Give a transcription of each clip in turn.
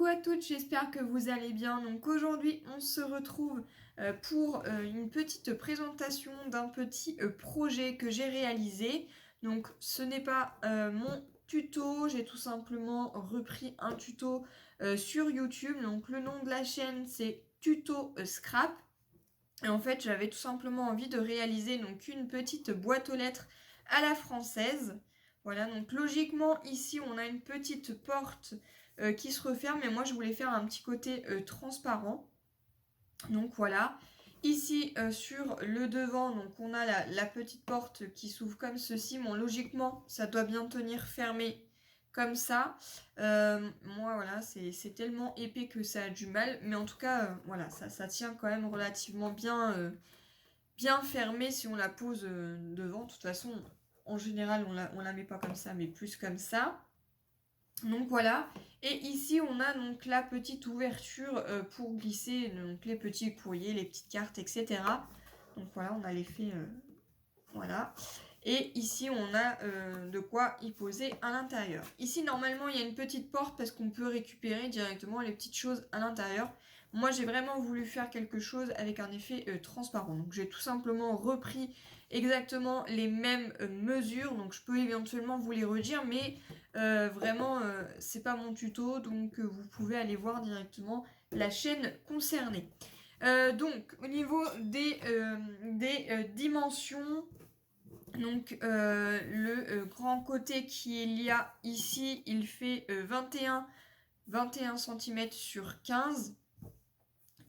à toutes, j'espère que vous allez bien. Donc aujourd'hui, on se retrouve pour une petite présentation d'un petit projet que j'ai réalisé. Donc ce n'est pas mon tuto, j'ai tout simplement repris un tuto sur YouTube. Donc le nom de la chaîne, c'est Tuto Scrap. Et en fait, j'avais tout simplement envie de réaliser donc une petite boîte aux lettres à la française. Voilà, donc logiquement, ici, on a une petite porte qui se referme, mais moi, je voulais faire un petit côté transparent. Donc voilà. Ici, sur le devant, donc on a la petite porte qui s'ouvre comme ceci. Bon, logiquement, ça doit bien tenir fermé comme ça. Moi, voilà, c'est tellement épais que ça a du mal. Mais en tout cas, voilà, ça tient quand même relativement bien fermé si on la pose devant. De toute façon, en général, on la met pas comme ça, mais plus comme ça. Donc voilà, et ici on a donc la petite ouverture pour glisser donc, les petits courriers, les petites cartes, etc. Donc voilà, on a l'effet, voilà. Et ici on a de quoi y poser à l'intérieur. Ici normalement il y a une petite porte parce qu'on peut récupérer directement les petites choses à l'intérieur. Moi j'ai vraiment voulu faire quelque chose avec un effet transparent. Donc j'ai tout simplement repris exactement les mêmes mesures. Donc je peux éventuellement vous les redire, mais vraiment c'est pas mon tuto. Donc vous pouvez aller voir directement la chaîne concernée. Donc au niveau des dimensions, donc le grand côté qu'il y a ici, il fait 21 cm sur 15.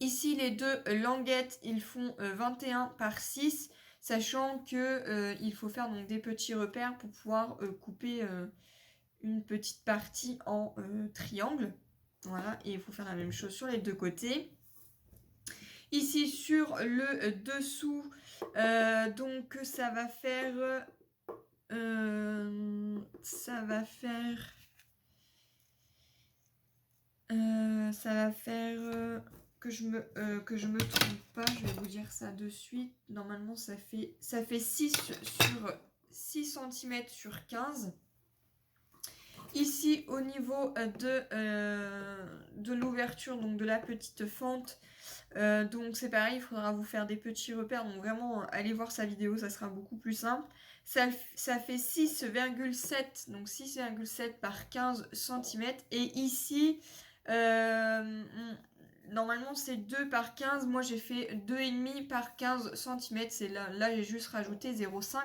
Ici, les deux languettes, ils font 21 par 6, sachant que il faut faire donc des petits repères pour pouvoir couper une petite partie en triangle. Voilà, et il faut faire la même chose sur les deux côtés. Ici, sur le dessous, donc ça va faire... ça va faire que je me trompe pas, je vais vous dire ça de suite. Normalement ça fait 6 sur 6 cm sur 15. Ici au niveau de l'ouverture, donc de la petite fente, donc c'est pareil, il faudra vous faire des petits repères, donc vraiment allez voir sa vidéo, ça sera beaucoup plus simple. Ça fait 6,7, donc 6,7 par 15 cm. Et ici, normalement c'est 2 par 15, moi j'ai fait 2,5 par 15 cm. C'est là j'ai juste rajouté 0,5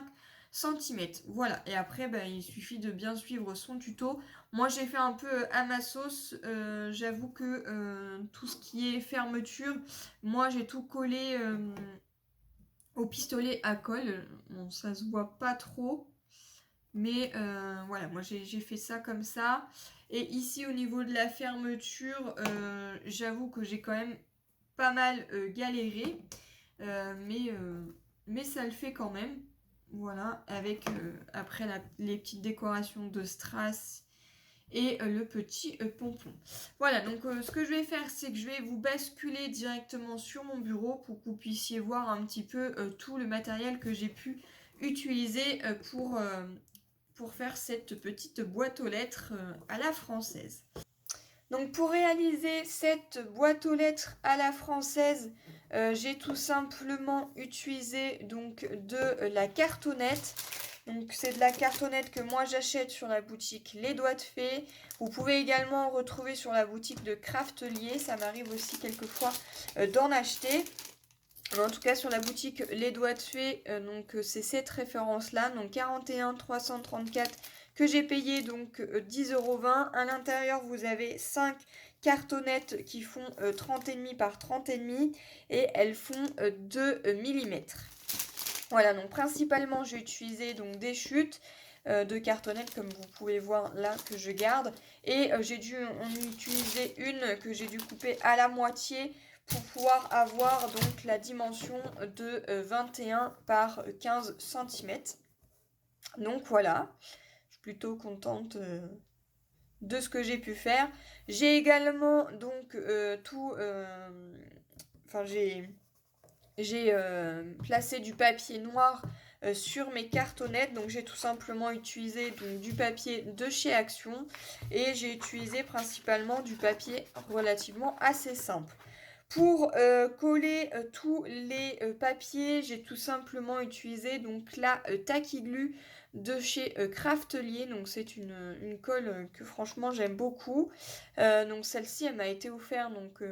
cm. Voilà, et après il suffit de bien suivre son tuto. Moi j'ai fait un peu à ma sauce, j'avoue que tout ce qui est fermeture, moi j'ai tout collé au pistolet à colle. Bon, ça se voit pas trop. Mais voilà, moi j'ai fait ça comme ça. Et ici au niveau de la fermeture, j'avoue que j'ai quand même pas mal galéré. Mais ça le fait quand même. Voilà, avec après les petites décorations de strass et le petit pompon. Voilà, donc ce que je vais faire, c'est que je vais vous basculer directement sur mon bureau pour que vous puissiez voir un petit peu tout le matériel que j'ai pu utiliser pour faire cette petite boîte aux lettres à la française. Donc pour réaliser cette boîte aux lettres à la française, j'ai tout simplement utilisé donc de la cartonnette. Donc c'est de la cartonnette que moi j'achète sur la boutique Les Doigts de Fée. Vous pouvez également en retrouver sur la boutique de Craftelier. Ça m'arrive aussi quelquefois d'en acheter. En tout cas sur la boutique Les Doigts de Fée, donc c'est cette référence là, donc 41 334 que j'ai payé donc 10,20 €. À l'intérieur vous avez 5 cartonnettes qui font 30,5 par 30,5 et elles font 2 mm. Voilà, donc principalement j'ai utilisé donc des chutes de cartonnettes comme vous pouvez voir là que je garde, et j'ai dû en utiliser une que j'ai dû couper à la moitié pour pouvoir avoir donc la dimension de 21 par 15 cm. Donc voilà, je suis plutôt contente de ce que j'ai pu faire. J'ai également donc j'ai placé du papier noir sur mes cartonnettes. Donc j'ai tout simplement utilisé donc, du papier de chez Action et j'ai utilisé principalement du papier relativement assez simple. Pour coller tous les papiers, j'ai tout simplement utilisé donc la Tacky Glue de chez Craftelier. Donc c'est une colle que franchement j'aime beaucoup. Donc celle-ci, elle m'a été offerte donc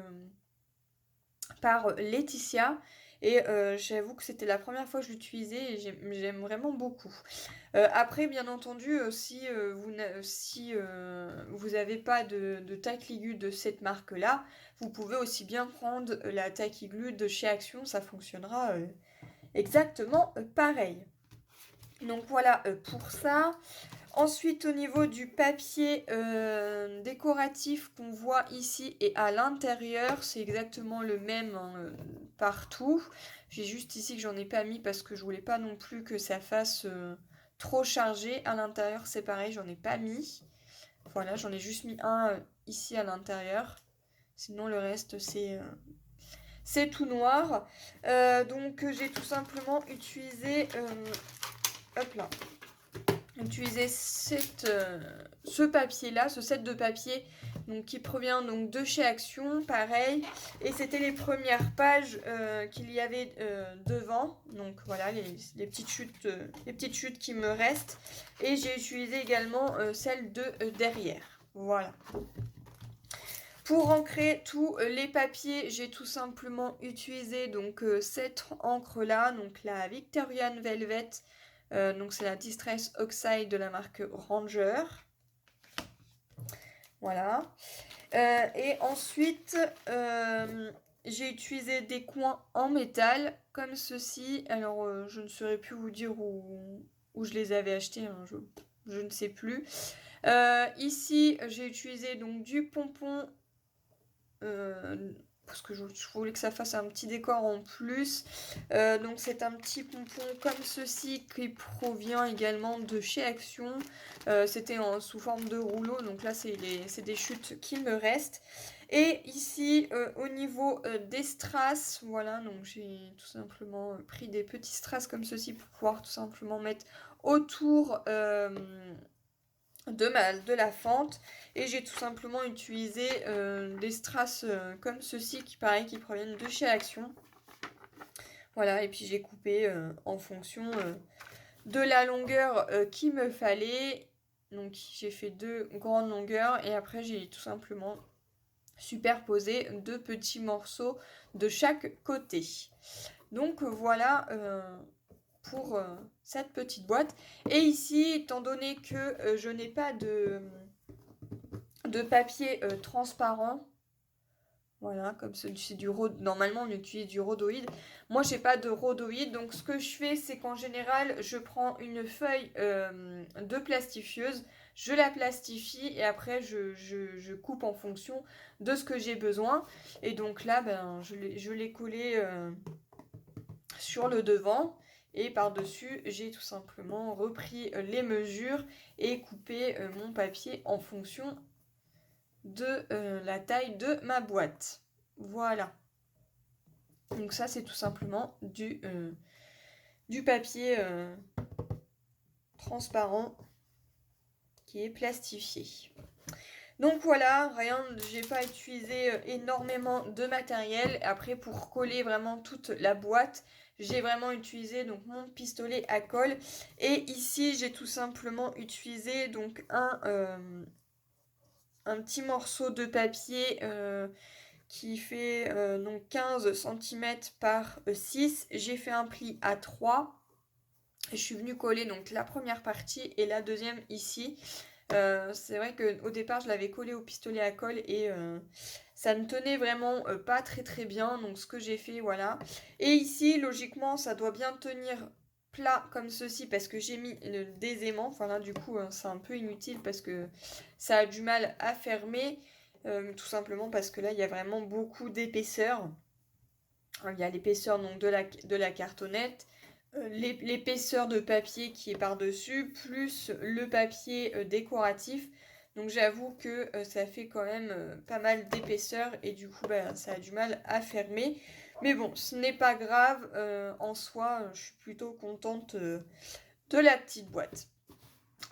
par Laetitia. Et j'avoue que c'était la première fois que je l'utilisais et j'aime vraiment beaucoup. Après, bien entendu, si vous n'avez pas de Tacky Glue de cette marque-là, vous pouvez aussi bien prendre la Tacky Glue de chez Action, ça fonctionnera exactement pareil. Donc voilà pour ça. Ensuite, au niveau du papier décoratif qu'on voit ici et à l'intérieur, c'est exactement le même partout. J'ai juste ici que j'en ai pas mis parce que je voulais pas non plus que ça fasse trop chargé. À l'intérieur, c'est pareil, j'en ai pas mis. Voilà, j'en ai juste mis un ici à l'intérieur. Sinon, le reste, c'est tout noir. Donc, j'ai tout simplement utilisé... hop là. Utiliser ce papier-là, ce set de papier donc, qui provient donc, de chez Action, pareil. Et c'était les premières pages qu'il y avait devant. Donc voilà, les petites chutes qui me restent. Et j'ai utilisé également celle de derrière. Voilà. Pour ancrer tous les papiers, j'ai tout simplement utilisé donc cette encre-là, donc la Victorian Velvet. Donc c'est la Distress Oxide de la marque Ranger. Voilà. Et ensuite, j'ai utilisé des coins en métal, comme ceci. Alors, je ne saurais plus vous dire où je les avais achetés, hein, je ne sais plus. Ici, j'ai utilisé donc du pompon parce que je voulais que ça fasse un petit décor en plus. Donc c'est un petit pompon comme ceci qui provient également de chez Action. C'était sous forme de rouleau, donc là c'est des chutes qui me restent. Et ici au niveau des strass, voilà, donc j'ai tout simplement pris des petits strass comme ceci pour pouvoir tout simplement mettre autour de la fente, et j'ai tout simplement utilisé des strass comme ceci qui proviennent de chez Action. Voilà, et puis j'ai coupé en fonction de la longueur qu'il me fallait. Donc j'ai fait 2 grandes longueurs et après j'ai tout simplement superposé 2 petits morceaux de chaque côté. Donc voilà pour cette petite boîte. Et ici, étant donné que je n'ai pas de papier transparent, voilà, comme c'est du normalement on utilise du rhodoïde. Moi j'ai pas de rhodoïde, donc ce que je fais c'est qu'en général je prends une feuille de plastifieuse, je la plastifie et après je coupe en fonction de ce que j'ai besoin. Et donc là ben, je l'ai collé sur le devant. Et par-dessus, j'ai tout simplement repris les mesures et coupé mon papier en fonction de la taille de ma boîte. Voilà. Donc ça, c'est tout simplement du papier transparent qui est plastifié. Donc voilà, j'ai pas utilisé énormément de matériel. Après, pour coller vraiment toute la boîte, j'ai vraiment utilisé donc mon pistolet à colle. Et ici, j'ai tout simplement utilisé donc un petit morceau de papier qui fait donc 15 cm par 6. J'ai fait un pli à 3. Je suis venue coller donc la première partie et la deuxième ici. C'est vrai qu'au départ je l'avais collé au pistolet à colle et ça ne tenait vraiment pas très très bien, donc ce que j'ai fait, voilà. Et ici logiquement ça doit bien tenir plat comme ceci parce que j'ai mis des aimants. Enfin là du coup c'est un peu inutile parce que ça a du mal à fermer, tout simplement parce que là il y a vraiment beaucoup d'épaisseur. Il y a l'épaisseur donc de la cartonnette, l'épaisseur de papier qui est par-dessus, plus le papier décoratif. Donc j'avoue que ça fait quand même pas mal d'épaisseur et du coup bah, ça a du mal à fermer. Mais bon, ce n'est pas grave, en soi, je suis plutôt contente de la petite boîte.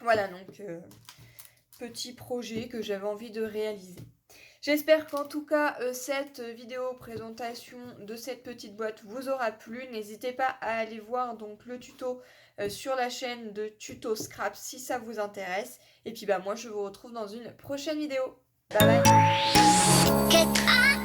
Voilà, donc petit projet que j'avais envie de réaliser. J'espère qu'en tout cas, cette vidéo présentation de cette petite boîte vous aura plu. N'hésitez pas à aller voir donc le tuto sur la chaîne de Tuto Scrap si ça vous intéresse. Et puis bah moi je vous retrouve dans une prochaine vidéo. Bye bye.